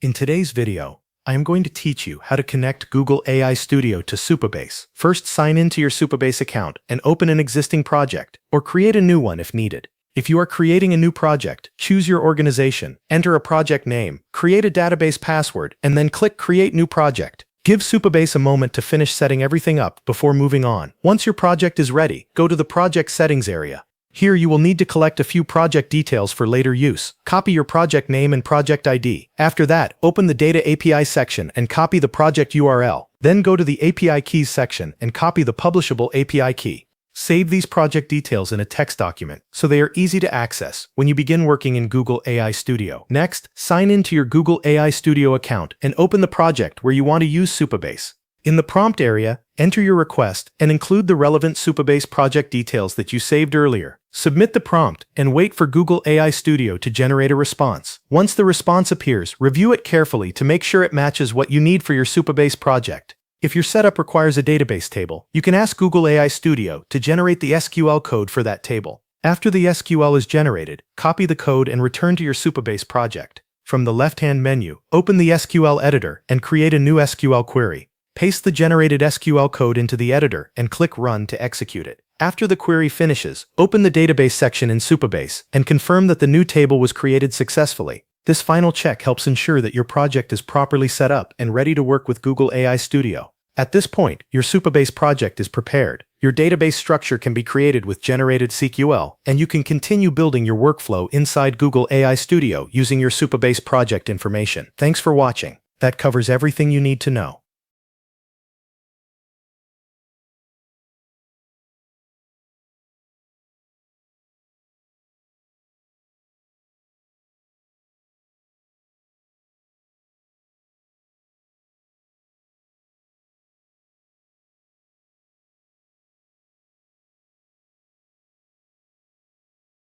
In today's video, I am going to teach you how to connect Google AI Studio to Supabase. First, sign into your Supabase account and open an existing project, or create a new one if needed. If you are creating a new project, choose your organization, enter a project name, create a database password, and then click Create New Project. Give Supabase a moment to finish setting everything up before moving on. Once your project is ready, go to the Project Settings area. Here you will need to collect a few project details for later use. Copy your project name and project ID. After that, open the Data API section and copy the project URL. Then go to the API Keys section and copy the publishable API key. Save these project details in a text document so they are easy to access when you begin working in Google AI Studio. Next, sign into your Google AI Studio account and open the project where you want to use Supabase. In the prompt area, enter your request and include the relevant Supabase project details that you saved earlier. Submit the prompt and wait for Google AI Studio to generate a response. Once the response appears, review it carefully to make sure it matches what you need for your Supabase project. If your setup requires a database table, you can ask Google AI Studio to generate the SQL code for that table. After the SQL is generated, copy the code and return to your Supabase project. From the left-hand menu, open the SQL editor and create a new SQL query. Paste the generated SQL code into the editor and click Run to execute it. After the query finishes, open the database section in Supabase and confirm that the new table was created successfully. This final check helps ensure that your project is properly set up and ready to work with Google AI Studio. At this point, your Supabase project is prepared. Your database structure can be created with generated SQL, and you can continue building your workflow inside Google AI Studio using your Supabase project information. Thanks for watching. That covers everything you need to know.